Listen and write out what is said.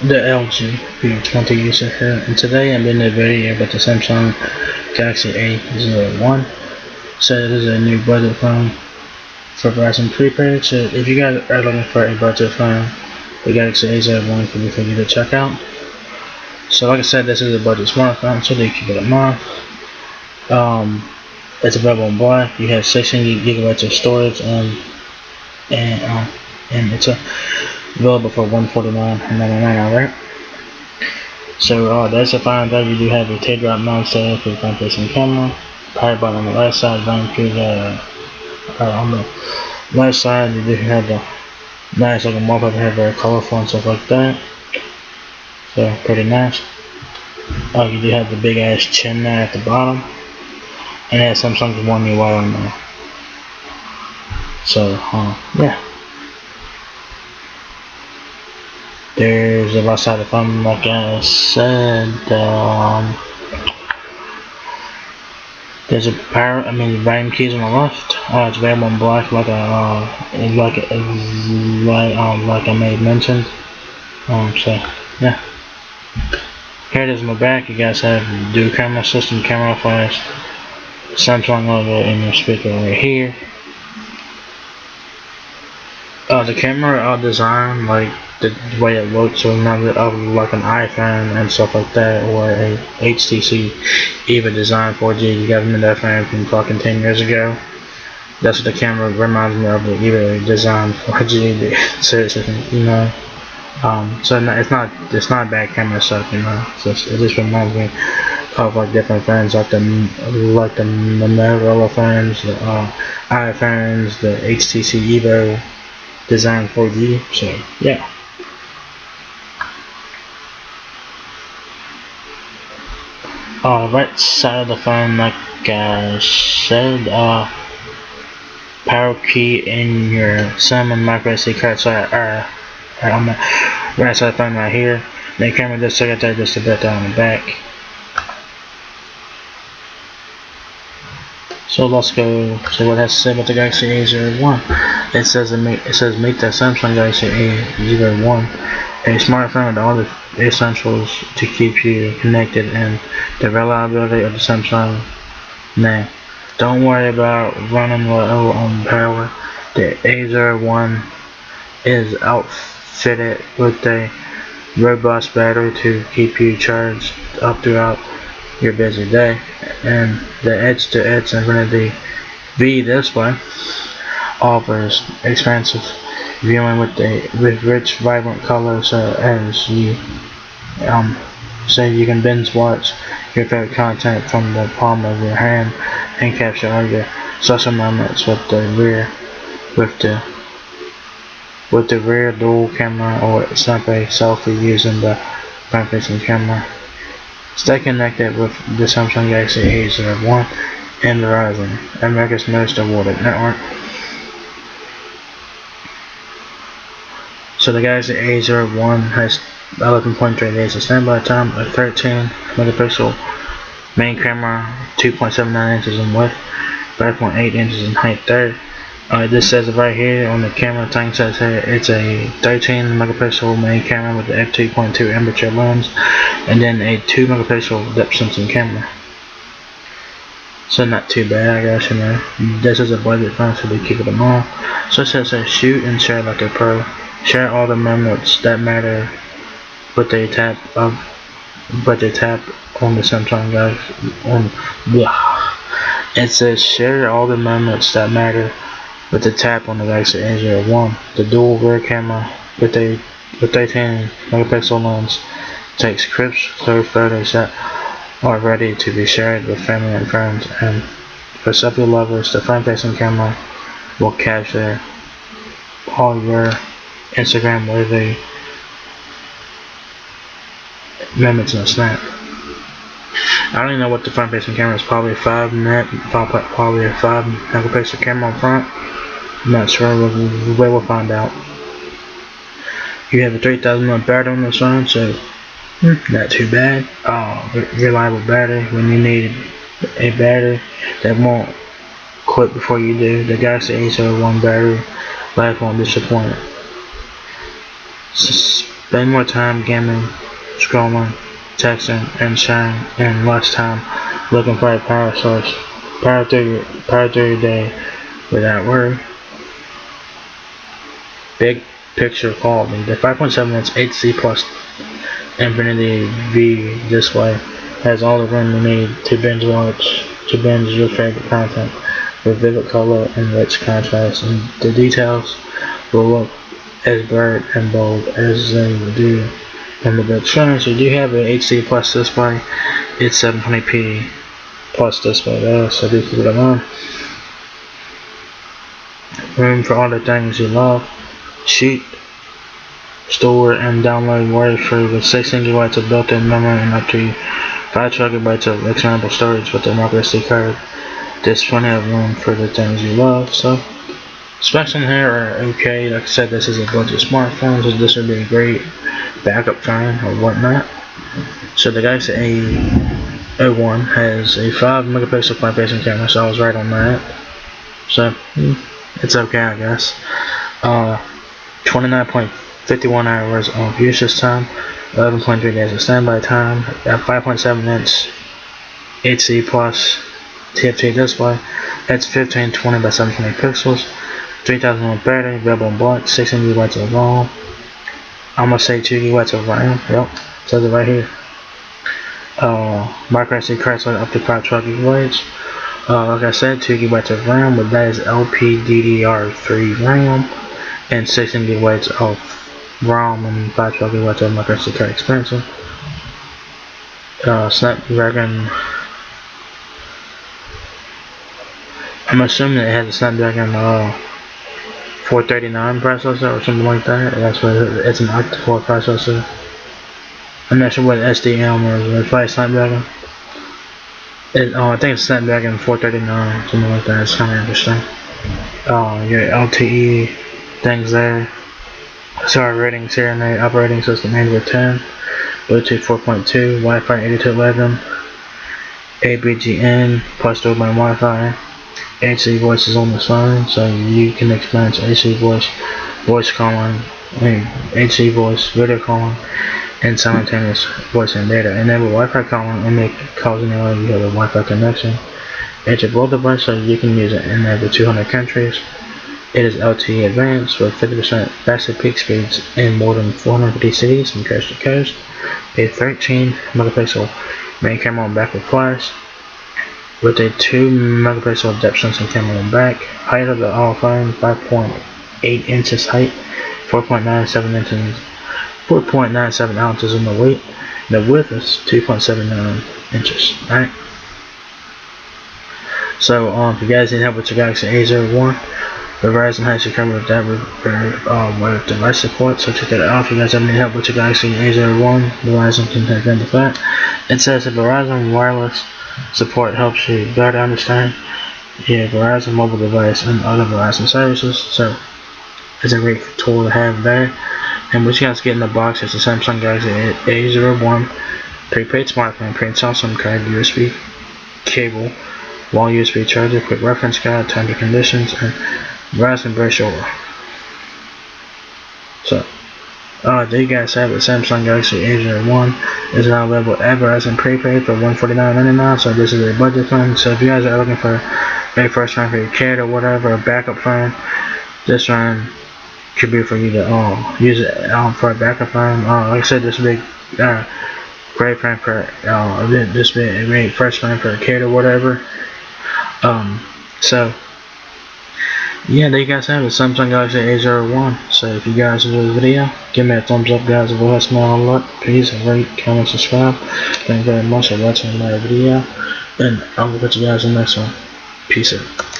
the LG P20 user here, and today I'm in a video about the Samsung Galaxy A01. So this is a new budget phone for Verizon Prepaid. So if you guys are looking for a budget phone, the Galaxy A01 can be for you to check out. So like I said, this is a budget smartphone, so they keep it in mind. It's available in black. You have 16 gigabytes of storage, and it's available for $149.99. Alright. So that's the final that you do have a teardrop mount set for the front facing camera. Power button on the left side, on the left side you do have the nice looking wallpaper here, very colorful and stuff like that. So pretty nice. You do have the big ass chin there at the bottom, and it has Samsung's One UI on there. So yeah. There's the right side of the phone, like I said. There's a volume keys on the left. It's available in black, like I may have mentioned. So yeah. Here it is in the back. You guys have dual camera system, camera flash, Samsung logo in your speaker right here. The camera design, like the way it looks, reminds me of like an iPhone and stuff like that, or a HTC EVA design 4G. You got that phone from fucking 10 years ago. That's what the camera reminds me of, the EVA design 4G. Seriously, you know. So no, it's not a bad camera stuff, you know. It just reminds me of like different phones, like the Motorola phones, the iPhones, the HTC EVO design 4G. So yeah. Right side of the phone, like I said, power key in your SIM and micro SD card. So on the right side of the phone right here. The camera just took it there just a bit down the back. So let's go see what it has to say about the Galaxy A01. It says meet the Samsung Galaxy A01, a smartphone with all the essentials to keep you connected and the reliability of the Samsung name. Don't worry about running low on power. The A01 is outfitted with a robust battery to keep you charged up throughout your busy day, and the edge-to-edge Infinity V display offers expansive viewing with rich, vibrant colors, as you you can binge watch your favorite content from the palm of your hand and capture all your social moments with the rear dual camera, or snap a selfie using the front-facing camera. Stay connected with the Samsung Galaxy A01 and Verizon, America's most awarded network. So the Galaxy A01 has 11.3 days of standby time, a 13 megapixel main camera, 2.79 inches in width, 5.8 inches in height. This says it right here on the camera thing, says here it's a 13 megapixel main camera with the f2.2 aperture lens, and then a 2 megapixel depth sensing camera. So not too bad, I guess, you know. This is a budget phone, so they keep it in mind. So it says shoot and share like a pro. Share all the moments that matter with a tap on the Samsung Galaxy. It says share all the moments that matter with the tap on the Galaxy A01. The dual rear camera with 13 megapixel lens takes crisp, clear photos that are ready to be shared with family and friends. And for selfie lovers, the front-facing camera will capture all your Instagram-worthy moments in a snap. I don't even know what the front-facing camera is. Probably a 5 megapixel camera on front. I'm not sure. We'll find out. You have a 3,000 mAh battery on this phone, so not too bad. Reliable battery when you need a battery that won't quit before you do. The Galaxy A01 battery life won't disappoint. Spend more time gaming, scrolling, texting, and sharing, and less time looking for a power source. Power through your day without worry. Big picture quality. The 5.7 inch HD Plus Infinity V display has all the room you need to binge your favorite content with vivid color and rich contrast, and the details will look as bright and bold as they do on the big screen. So you do have an HD Plus display. It's 720p plus display there, so do keep it in mind. Room for all the things you love. Shoot, store, and download worry-free with 16 GB of built-in memory and up to 5 GB of external storage with the micro SD card. There's plenty of room for the things you love. So specs in here are okay. Like I said, this is a budget smartphone, so this would be a great backup phone or whatnot. So the Galaxy A01 has a 5 megapixel front-facing camera, so I was right on that. So it's okay, I guess. 29.51 hours of usage time, 11.3 days of standby time, at 5.7 inch HD Plus TFT display. It's 1520 by 720 pixels, 3000 mAh battery, available in black, 16 GB of ROM. I'm gonna say 2 GB of RAM. Yep, says it right here. Micro SD card slot up to 512 GB. Like I said, 2 GB of RAM, but that is LPDDR3 RAM, and 16 GB of ROM and 512 GB of micro SD card expansion. Snapdragon. I'm assuming it has a Snapdragon 439 processor or something like that. That's what it's an octa-core processor. I'm not sure what SDM is. It's probably Snapdragon. I think it's Snapdragon 439, something like that. It's kind of interesting. Your LTE things there. Sorry, ratings here, and the operating system Android 10, Bluetooth 4.2, Wi-Fi 802.11, ABGN plus dual-band Wi-Fi. HD voice is on the phone, so you can experience HD voice calling, HD voice video calling, and simultaneous voice and data. Enable Wi-Fi calling and make calls anywhere you have a Wi-Fi connection. It's a global device, so you can use it in over 200 countries. It is LTE advanced with 50% faster peak speeds in more than 450 cities from coast to coast. A 13 megapixel main camera on back with flash, with a 2 megapixel depth sensing camera on back. Height of the phone 5.8 inches height, 4.97 ounces in the weight. The width is 2.79 inches. Alright. So if you guys need help with your Galaxy A01, Verizon has you covered with that with device support, so check that out. If you guys have any help with your Galaxy A01, Verizon can identify that. It says that Verizon wireless support helps you better understand your Verizon mobile device and other Verizon services, so it's a great tool to have there. And what you guys get in the box is the Samsung Galaxy A01 prepaid smartphone, prepaid Samsung card, USB cable, wall USB charger, quick reference guide, terms and conditions, and Verizon brochure. So there you guys have it. Samsung Galaxy A01 is now available at Verizon Prepaid for $149.99. So this is a budget phone. So if you guys are looking for a first phone for your kid or whatever, a backup phone, this phone could be for you to use it for a backup phone. Like I said, this would be great phone for this would be a great first phone for a kid or whatever. So yeah, there you guys have it, Samsung Galaxy A01. So if you guys enjoyed the video, give me a thumbs up, guys. If you want to smell a lot, please rate, comment, subscribe. Thank you very much for watching my video, and I will catch you guys in the next one. Peace out.